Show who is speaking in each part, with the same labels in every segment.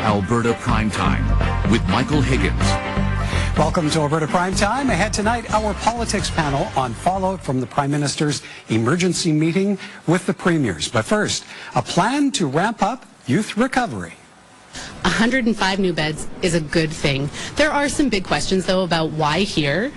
Speaker 1: Alberta Primetime with Michael Higgins.
Speaker 2: Welcome to Alberta Primetime. Ahead tonight, our politics panel on fallout from the Prime Minister's emergency meeting with the premiers. But first, a plan to ramp up youth recovery.
Speaker 3: 105 new beds is a good thing. There are some big questions, though, about why here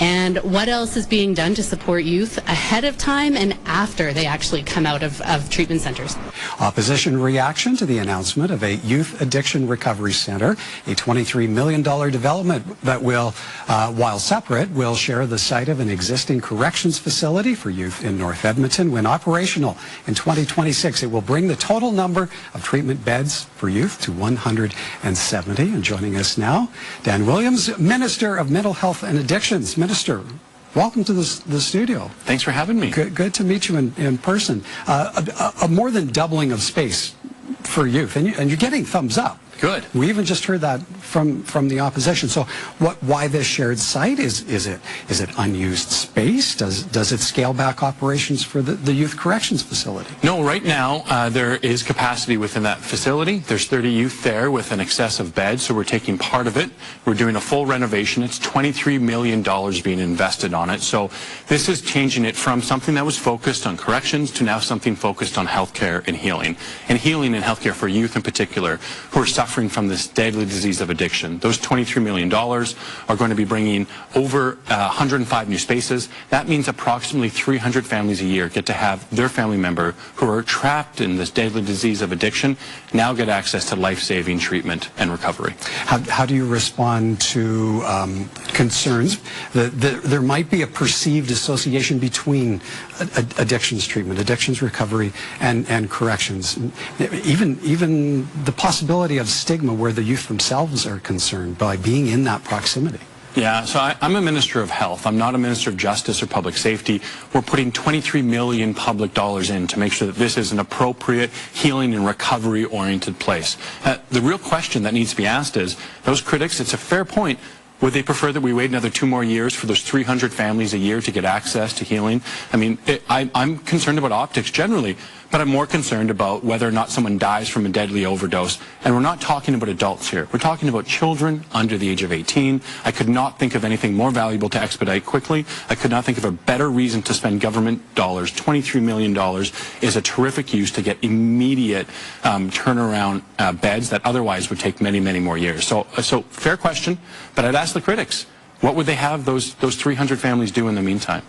Speaker 3: and what else is being done to support youth ahead of time and after they actually come out of treatment centres.
Speaker 2: Opposition reaction to the announcement of a youth addiction recovery centre, a $23 million development that will, while separate, will share the site of an existing corrections facility for youth in North Edmonton. When operational in 2026, it will bring the total number of treatment beds for youth to 170. And joining us now, Dan Williams, Minister of Mental Health and Addictions. Minister, welcome to the studio.
Speaker 4: Thanks for having me.
Speaker 2: Good to meet you in person. A more than doubling of space for youth, and you're getting thumbs up.
Speaker 4: Good.
Speaker 2: We even just heard that from the opposition. So, why this shared site? Is it unused space? Does it scale back operations for the youth corrections facility?
Speaker 4: No, right now there is capacity within that facility. There's 30 youth there with an excess of beds, so we're taking part of it. We're doing a full renovation. It's $23 million being invested on it. So this is changing it from something that was focused on corrections to now something focused on healthcare and healing and healthcare for youth in particular who are suffering from this deadly disease of addiction. Those $23 million are going to be bringing over 105 new spaces. That means approximately 300 families a year get to have their family member who are trapped in this deadly disease of addiction now get access to life-saving treatment and recovery.
Speaker 2: How do you respond to concerns that there might be a perceived association between addictions treatment, addictions recovery, and corrections? Even the possibility of stigma where the youth themselves are concerned by being in that proximity.
Speaker 4: Yeah, so I'm a Minister of Health. I'm not a Minister of Justice or Public Safety. We're putting $23 million public dollars in to make sure that this is an appropriate healing and recovery-oriented place. The real question that needs to be asked is, those critics, it's a fair point, would they prefer that we wait another 2 more years for those 300 families a year to get access to healing? I mean, I'm concerned about optics generally, but I'm more concerned about whether or not someone dies from a deadly overdose. And we're not talking about adults here. We're talking about children under the age of 18. I could not think of anything more valuable to expedite quickly. I could not think of a better reason to spend government dollars. $23 million is a terrific use to get immediate turnaround beds that otherwise would take many, many more years. So fair question, but I'd ask the critics, what would they have those 300 families do in the meantime?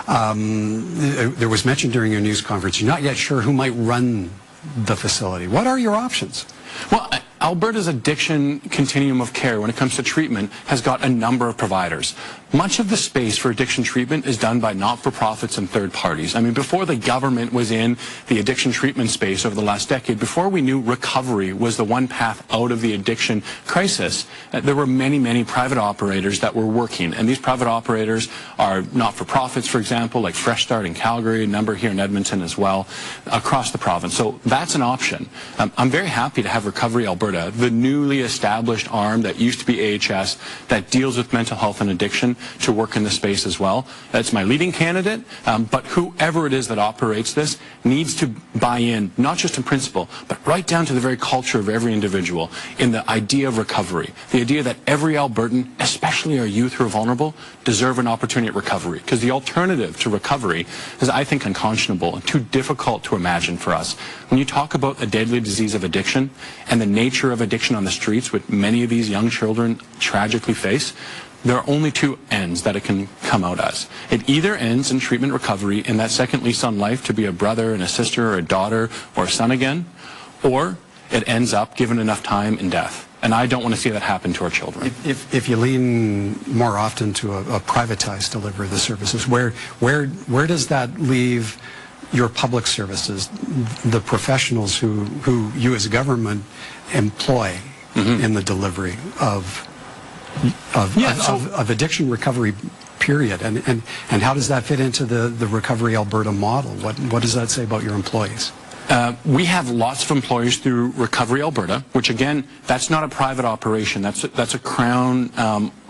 Speaker 2: There was mentioned during your news conference, you're not yet sure who might run the facility. What are your options?
Speaker 4: Well, Alberta's addiction continuum of care when it comes to treatment has got a number of providers. Much of the space for addiction treatment is done by not-for-profits and third parties. I mean, before the government was in the addiction treatment space over the last decade, before we knew recovery was the one path out of the addiction crisis, there were many, many private operators that were working. And these private operators are not-for-profits, for example, like Fresh Start in Calgary, a number here in Edmonton as well, across the province. So that's an option. I'm very happy to have Recovery Alberta, the newly established arm that used to be AHS that deals with mental health and addiction, to work in the space as well. That's my leading candidate, but whoever it is that operates this needs to buy in, not just in principle, but right down to the very culture of every individual in the idea of recovery, the idea that every Albertan, especially our youth who are vulnerable, deserve an opportunity at recovery. Because the alternative to recovery is, I think, unconscionable and too difficult to imagine for us. When you talk about a deadly disease of addiction and the nature of addiction on the streets, which many of these young children tragically face, there are only two ends that it can come out as. It either ends in treatment recovery in that second lease on life to be a brother and a sister or a daughter or a son again, or it ends up, given enough time, in death. And I don't want to see that happen to our children.
Speaker 2: If you lean more often to a privatized delivery of the services, where does that leave your public services, the professionals who you as a government employ in the delivery of addiction recovery, period, and how does that fit into the Recovery Alberta model? What does that say about your employees?
Speaker 4: We have lots of employers through Recovery Alberta, which again, that's not a private operation. That's a Crown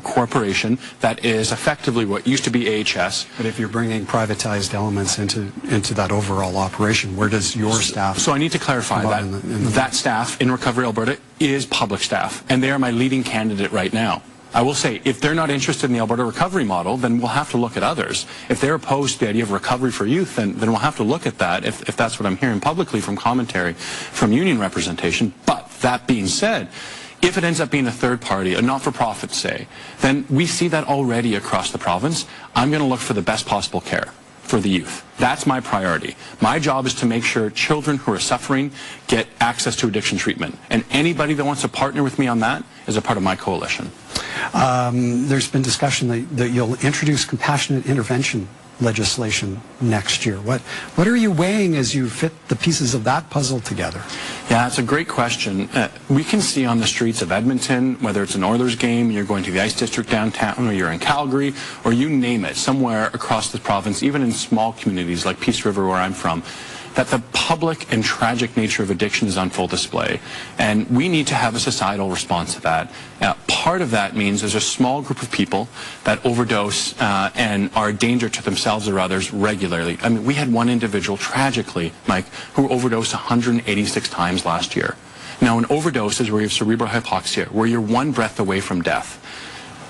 Speaker 4: corporation that is effectively what used to be AHS.
Speaker 2: But if you're bringing privatized elements into that overall operation, where does your staff...
Speaker 4: So I need to clarify that that staff in Recovery Alberta is public staff, and they are my leading candidate right now. I will say, if they're not interested in the Alberta recovery model, then we'll have to look at others. If they're opposed to the idea of recovery for youth, then we'll have to look at that, if that's what I'm hearing publicly from commentary from union representation. But that being said, if it ends up being a third party, a not-for-profit, say, then we see that already across the province. I'm going to look for the best possible care for the youth. That's my priority. My job is to make sure children who are suffering get access to addiction treatment. And anybody that wants to partner with me on that is a part of my coalition.
Speaker 2: There's been discussion that you'll introduce compassionate intervention legislation next year. What are you weighing as you fit the pieces of that puzzle together?
Speaker 4: Yeah, it's a great question. We can see on the streets of Edmonton, whether it's an Oilers game, you're going to the Ice District downtown, or you're in Calgary, or you name it, somewhere across the province, even in small communities like Peace River, where I'm from, that the public and tragic nature of addiction is on full display. And we need to have a societal response to that. Part of that means there's a small group of people that overdose and are a danger to themselves or others regularly. I mean, we had one individual, tragically, Mike, who overdosed 186 times last year. Now, an overdose is where you have cerebral hypoxia, where you're one breath away from death.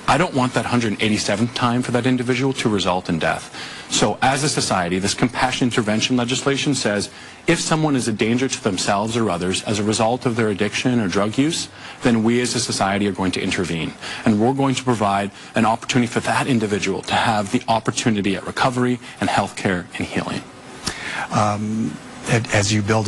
Speaker 4: I don't want that 187th time for that individual to result in death. So as a society, this compassionate intervention legislation says if someone is a danger to themselves or others as a result of their addiction or drug use, then we as a society are going to intervene. And we're going to provide an opportunity for that individual to have the opportunity at recovery and healthcare and healing.
Speaker 2: As you build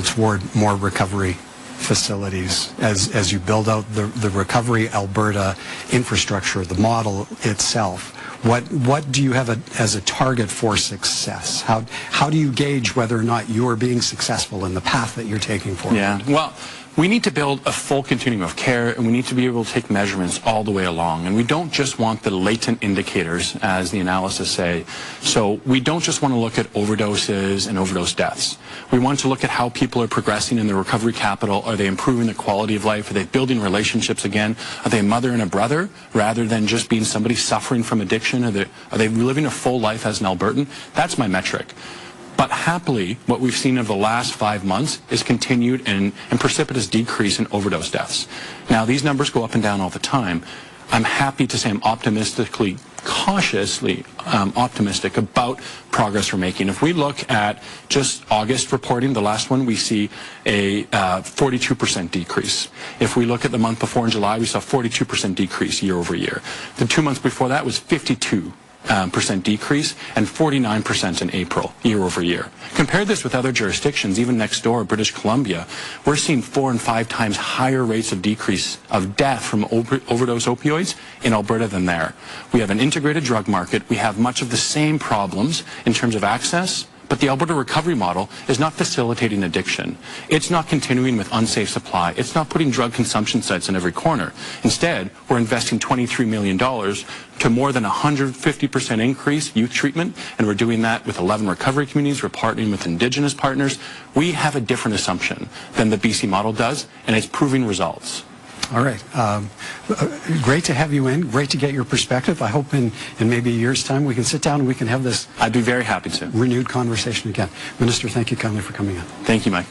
Speaker 2: toward more recovery facilities, as you build out the Recovery Alberta infrastructure, the model itself, what do you have as a target for success? How do you gauge whether or not you are being successful in the path that you're taking forward?
Speaker 4: Yeah, well, we need to build a full continuum of care, and we need to be able to take measurements all the way along. And we don't just want the latent indicators, as the analysis say. So we don't just want to look at overdoses and overdose deaths. We want to look at how people are progressing in the recovery capital. Are they improving the quality of life? Are they building relationships again? Are they a mother and a brother rather than just being somebody suffering from addiction? Are they living a full life as an Albertan? That's my metric. But happily, what we've seen over the last 5 months is continued and precipitous decrease in overdose deaths. Now, these numbers go up and down all the time. I'm happy to say I'm cautiously optimistic about progress we're making. If we look at just August reporting, the last one, we see a 42% decrease. If we look at the month before in July, we saw a 42% decrease year over year. The 2 months before that was 52% decrease, and 49% in April, year over year. Compare this with other jurisdictions, even next door, British Columbia, we're seeing 4 and 5 times higher rates of decrease of death from overdose opioids in Alberta than there. We have an integrated drug market. We have much of the same problems in terms of access, but the Alberta recovery model is not facilitating addiction. It's not continuing with unsafe supply. It's not putting drug consumption sites in every corner. Instead, we're investing $23 million to more than 150% increase youth treatment, and we're doing that with 11 recovery communities. We're partnering with Indigenous partners. We have a different assumption than the BC model does, and it's proving results.
Speaker 2: All right. Great to have you in. Great to get your perspective. I hope in maybe a year's time we can sit down and we can have this...
Speaker 4: I'd be very happy to.
Speaker 2: ...renewed conversation again. Minister, thank you kindly for coming in.
Speaker 4: Thank you, Mike.